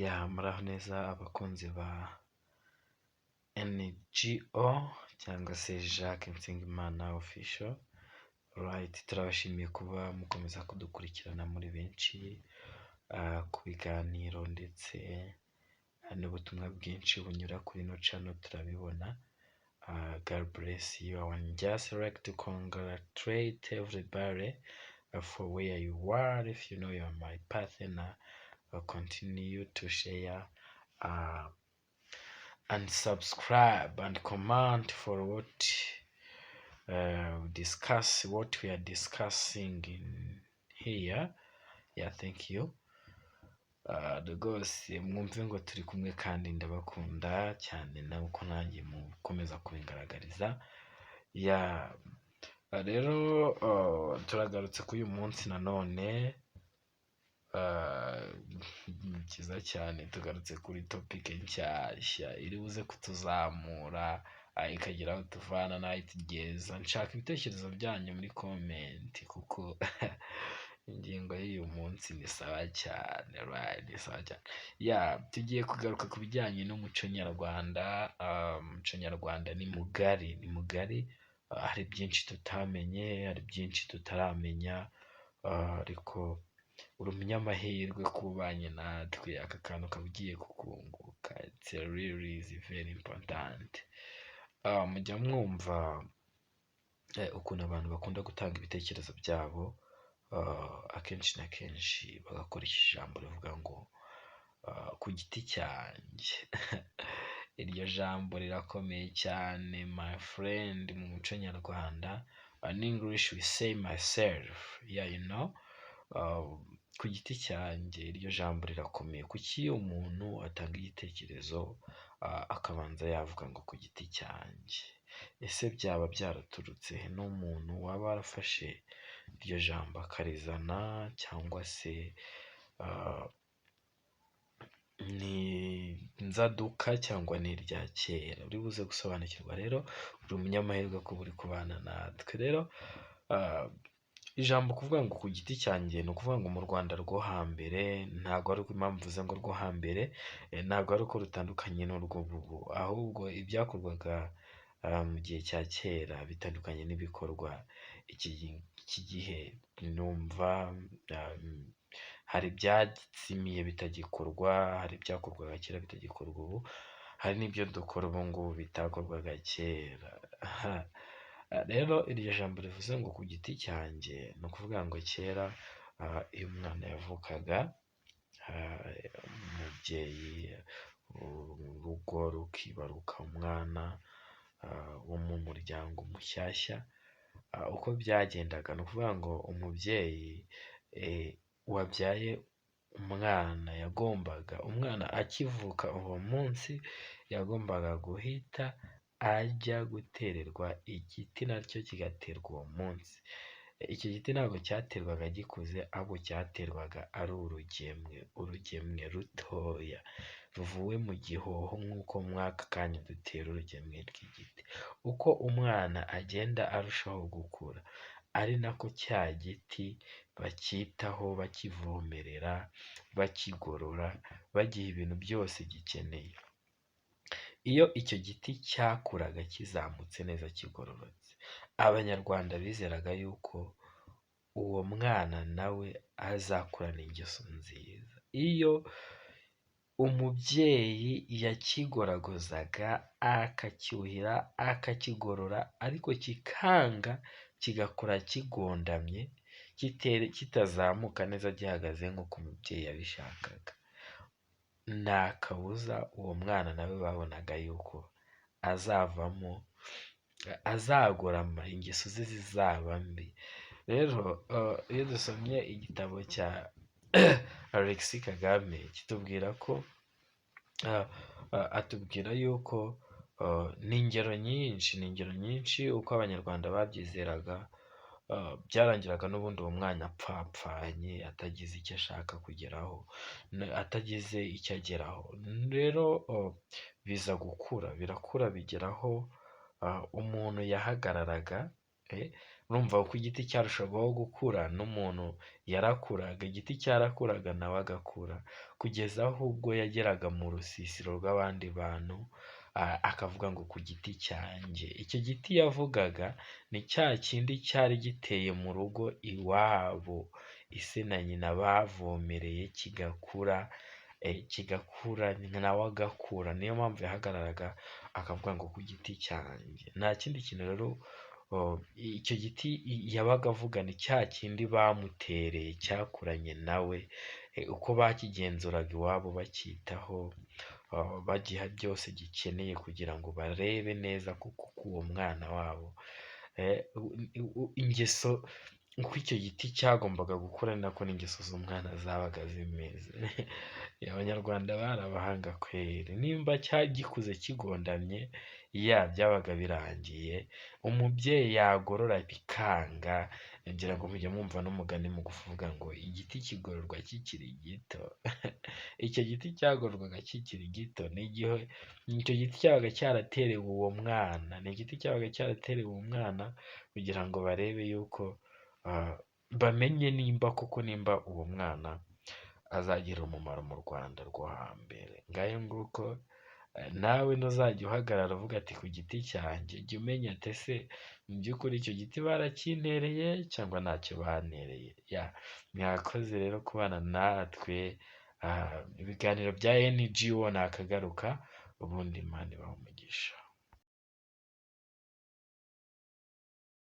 Muraho neza abakunzi ba NGO cyangwa se Jacques Nsengimana official. Right, turabashimiye kuba mukomeza kudukurikirana muri benshi ku biganiro ndetse n'ubutumwa bwinshi bunyura kuri ino channel turabibona. God bless you. I want just like to congratulate everybody for where you are. If you know you're my partner, continue to share and subscribe and comment for what we are discussing in here. Thank you. Rwose mwumve ngo turi kumwe kandi ndabakunda cyane nawe uko nanjye mukomeza kubingaragariza. Rero turagarutse kuri uyu munsi nanone kiza cyane, tugarutse kuri topic nshyashya iri buze kutuzamura ikagira aho tuvana n'aho itugeza. Nshaka ibitekerezo byanyu muri comment kuko ingingo y'uyu munsi ni sawa cyane, right? Ni sawa cyane. Tugiye kugaruka ku bijyanye n'umuco nyarwanda. Umuco nyarwanda ni mugari, hari byinshi tutamenye, hari byinshi tutaramenya, ariko uri umunyamahirwe kubanye natwe, aka kantu kabugiye kukunguka. It's really very important. Mujya mwumva ukuntu abantu bakunda gutanga ibitekerezo byabo, akenshi na kenshi bagakoresha ijambo rivuga ngo ku giti cyanjye. Iryo jambo rirakomeye cyane my friend mu muco nyarwanda. In English we say myself. You know, ku giti cyanjye iryo jambo rirakomeye. Kuki umuntu atanga igitekerezo akabanza yavuga ngo ku giti cyanjye? Ese byaba byaraturutse n'umuntu waba warafashe iryo jambo akarizana, cyangwa se ni nzaduka cyangwa ni irya kera? Uri buze gusobanukirwa rero, uri umunyamahirwe kuba uri kubana natwe. Rero ijambo kuvuga ngo ku giti cyanjye ni ukuvuga ngo mu Rwanda rwo hambere, ntabwo ari impamvu mvuze ngo rwo hambere, ntabwo ari uko rutandukanye n'urw'ubu, ahubwo ibyakorwaga mu gihe cya kera bitandukanye n'ibikorwa iki gihe. Numva hari ibyazimiye bitagikorwa, hari ibyakorwaga kera bitagikorwa ubu, hari n'ibyo dukora ubu ngubu bitakorwaga kera. Rero iryo jambo rivuze ngo ku giti cyanjye ni ukuvuga ngo kera iyo umwana yavukaga, umubyeyi, urugo rukibaruka umwana wo mu muryango mushyashya. Uko byagendaga ni ukuvuga ngo umubyeyi wabyaye umwana akivuka uwo munsi yagombaga guhita ajya gutererwa igiti, nacyo kigaterwa uwo munsi. Icyo giti ntabwo cyaterwaga gikuze, ahubwo cyaterwaga ari urugemwe rutoya ruvuwe mu gihoho, nk'uko mwaka kanya dutera urugemwe rw'igiti. Uko umwana agenda arushaho gukura, ari nako cya giti bacyitaho, bakivomerera, bakigorora, bagiha ibintu byose gikeneye. Iyo icyo giti cyakuraga kizamutse neza kigororotse, abanyarwanda bizeraga yuko uwo mwana nawe azakurana ingeso nziza. Iyo umubyeyi yakigoragozaga, akacyuhira, akakigorora, ariko kikanga, kigakora kigondamye, kitazamuka neza gihagaze nk'uko umubyeyi yabishakaga, nta kabuza uwo mwana nawe babonaga yuko azagorama, ingeso ze zizaba mbi. Rero iyo dusomye igitabo cya Alexis Kagame kitubwira ko atubwira yuko ni ingero nyinshi uko abanyarwanda babyizeraga, byarangiraga n'ubundi uwo mwana apfapfanye, atagize icyo ashaka kugeraho, atagize icyo ageraho. Rero biza birakura bigeraho umuntu yahagararaga urumva uko igiti cyarushagaho gukura n'umuntu yarakuraga, igiti cyarakuraga nawe agakura, kugeza aho ubwo yageraga mu rusisiro rw'abandi bantu, akavuga ngo ku giti cyanjye. Icyo giti yavugaga ni cya kindi cyari giteye mu rugo iwabo, ise na nyina bavomereye kigakura, kigakura nawe agakura. Niyo mpamvu yahagararaga akavuga ngo ku giti cyanjye. Nta kindi kintu rero icyo giti yabaga avuga ni cya kindi bamutereye cyakuranye nawe, uko bakigenzuraga iwabo bacyitaho, bagiha byose gikeneye kugira ngo barebe neza kuko uwo mwana wabo ingeso, uko icyo giti cyagombaga gukura ni nako n'ingeso z'umwana zabaga zimeze. Abanyarwanda bari abahanga kweri. Nimba gikuze kigondamye, byabaga birangiye. Umubyeyi yagorora bikanga, ngira ngo mujye mwumva n'umugani mugufi uvuga ngo igiti kigororwa kikiri gito. Icyo giti cyagororwaga kikiri gito ni igihe icyo giti cyabaga cyaraterewe uwo mwana, ni igiti cyabaga cyaraterewe uwo mwana kugira ngo barebe yuko bamenye nimba koko nimba uwo mwana azagira umumaro mu Rwanda rwo hambere. Ngayo nguko nawe ntuzajya uhagarara uvuga ati ku giti cyanjye, jya umenya ati ese mu by'ukuri icyo giti barakintereye cyangwa ntacyo bantereye. Mwakoze rero kubana natwe, ibiganiro bya NGO nakagaruka, ubundi Imana ibahe umugisha.